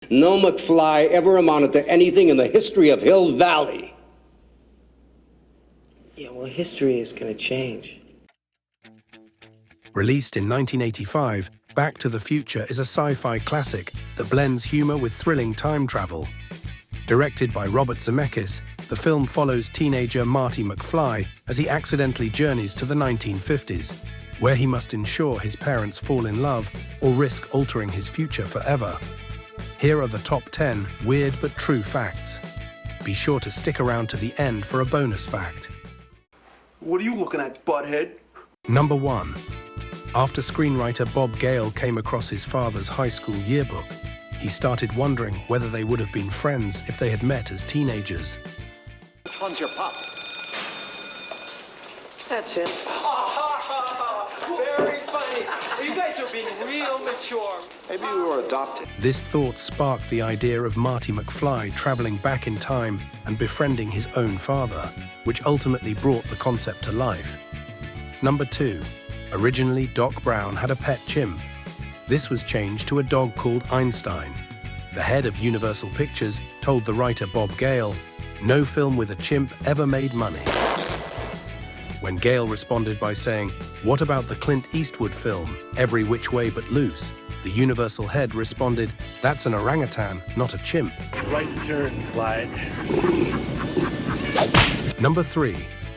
No McFly ever amounted to anything in the history of Hill Valley. Yeah, well, history is going to change. Released in 1985, Back to the Future is a sci-fi classic that blends humor with thrilling time travel. Directed by Robert Zemeckis, the film follows teenager Marty McFly as he accidentally journeys to the 1950s, where he must ensure his parents fall in love or risk altering his future forever. Here are the top 10 weird but true facts. Be sure to stick around to the end for a bonus fact. What are you looking at, butthead? Number 1. After screenwriter Bob Gale came across his father's high school yearbook, he started wondering whether they would have been friends if they had met as teenagers. Which one's your pop? That's it. Very funny. You guys are being real mature. Maybe we were adopted. This thought sparked the idea of Marty McFly traveling back in time and befriending his own father, which ultimately brought the concept to life. Number 2. Originally, Doc Brown had a pet chimp. This was changed to a dog called Einstein. The head of Universal Pictures told the writer Bob Gale, "No film with a chimp ever made money." When Gale responded by saying, "What about the Clint Eastwood film, Every Which Way But Loose?" the Universal head responded, "That's an orangutan, not a chimp." Right turn, Clyde. Number 3.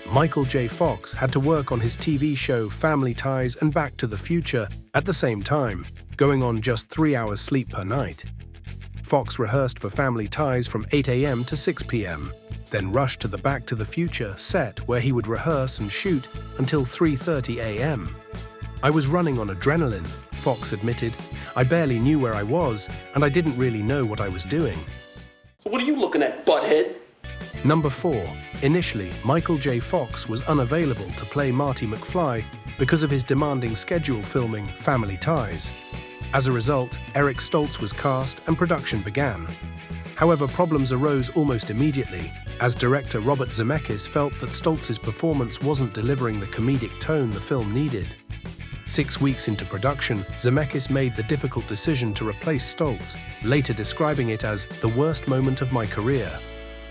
Michael J. Fox had to work on his TV show Family Ties and Back to the Future at the same time, going on just 3 hours sleep per night. Fox rehearsed for Family Ties from 8 a.m. to 6 p.m., then rushed to the Back to the Future set where he would rehearse and shoot until 3:30 a.m. "I was running on adrenaline," Fox admitted. "I barely knew where I was, and I didn't really know what I was doing." What are you looking at, butthead? Number 4. Initially, Michael J. Fox was unavailable to play Marty McFly because of his demanding schedule filming Family Ties. As a result, Eric Stoltz was cast and production began. However, problems arose almost immediately, as director Robert Zemeckis felt that Stoltz's performance wasn't delivering the comedic tone the film needed. 6 weeks into production, Zemeckis made the difficult decision to replace Stoltz, later describing it as the worst moment of my career.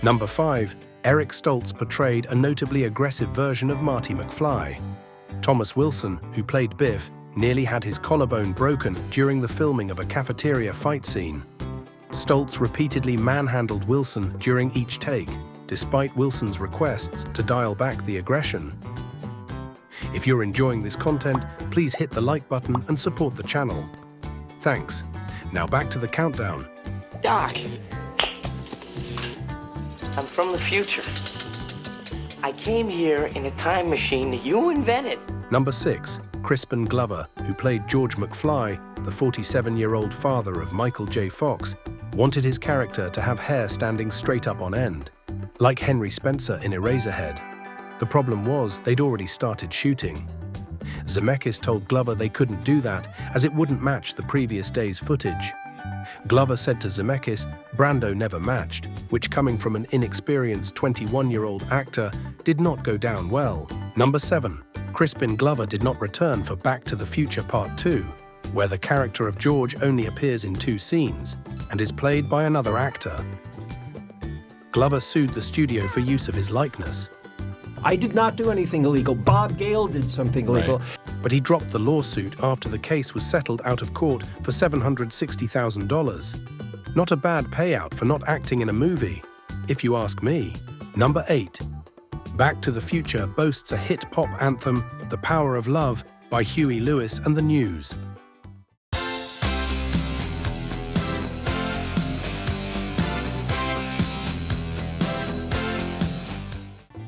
Number 5. Eric Stoltz portrayed a notably aggressive version of Marty McFly. Thomas Wilson, who played Biff, nearly had his collarbone broken during the filming of a cafeteria fight scene. Stoltz repeatedly manhandled Wilson during each take, despite Wilson's requests to dial back the aggression. If you're enjoying this content, please hit the like button and support the channel. Thanks. Now back to the countdown. Doc, I'm from the future. I came here in a time machine that you invented. Number 6. Crispin Glover, who played George McFly, the 47-year-old father of Michael J. Fox, wanted his character to have hair standing straight up on end, like Henry Spencer in Eraserhead. The problem was they'd already started shooting. Zemeckis told Glover they couldn't do that as it wouldn't match the previous day's footage. Glover said to Zemeckis, Brando never matched, which coming from an inexperienced 21-year-old actor did not go down well. Number 7. Crispin Glover did not return for Back to the Future Part 2, where the character of George only appears in 2 scenes and is played by another actor. Glover sued the studio for use of his likeness. I did not do anything illegal. Bob Gale did something illegal. But he dropped the lawsuit after the case was settled out of court for $760,000. Not a bad payout for not acting in a movie, if you ask me. Number 8. Back to the Future boasts a hit pop anthem, The Power of Love, by Huey Lewis and the News.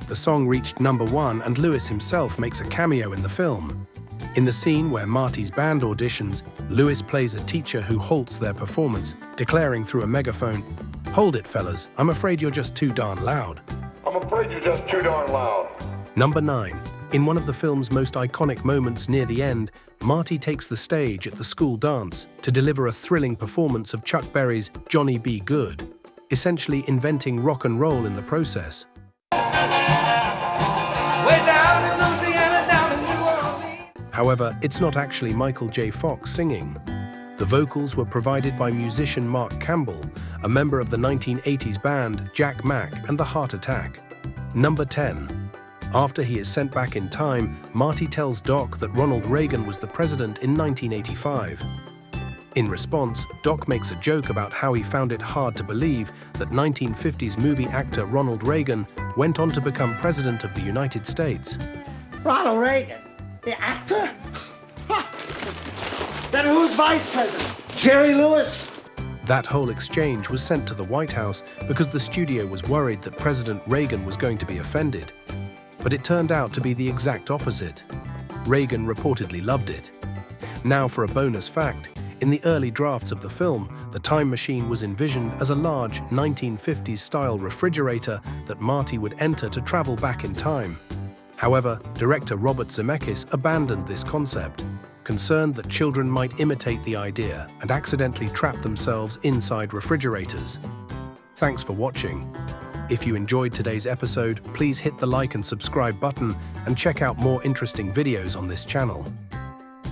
The song reached number 1 and Lewis himself makes a cameo in the film. In the scene where Marty's band auditions, Lewis plays a teacher who halts their performance, declaring through a megaphone, "Hold it, fellas, I'm afraid you're just too darn loud." I'm afraid you're just too darn loud. Number 9. In one of the film's most iconic moments near the end, Marty takes the stage at the school dance to deliver a thrilling performance of Chuck Berry's Johnny B. Good, essentially inventing rock and roll in the process. However, it's not actually Michael J. Fox singing. The vocals were provided by musician Mark Campbell, a member of the 1980s band Jack Mack and the Heart Attack. Number 10. After he is sent back in time, Marty tells Doc that Ronald Reagan was the president in 1985. In response, Doc makes a joke about how he found it hard to believe that 1950s movie actor Ronald Reagan went on to become president of the United States. Ronald Reagan, the actor? Ha! Then who's vice president? Jerry Lewis? That whole exchange was sent to the White House because the studio was worried that President Reagan was going to be offended. But it turned out to be the exact opposite. Reagan reportedly loved it. Now for a bonus fact, in the early drafts of the film, the time machine was envisioned as a large 1950s-style refrigerator that Marty would enter to travel back in time. However, director Robert Zemeckis abandoned this concept, concerned that children might imitate the idea and accidentally trap themselves inside refrigerators. Thanks for watching. If you enjoyed today's episode, please hit the like and subscribe button and check out more interesting videos on this channel.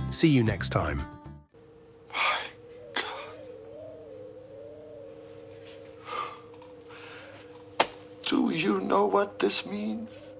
See you next time. Do you know what this means?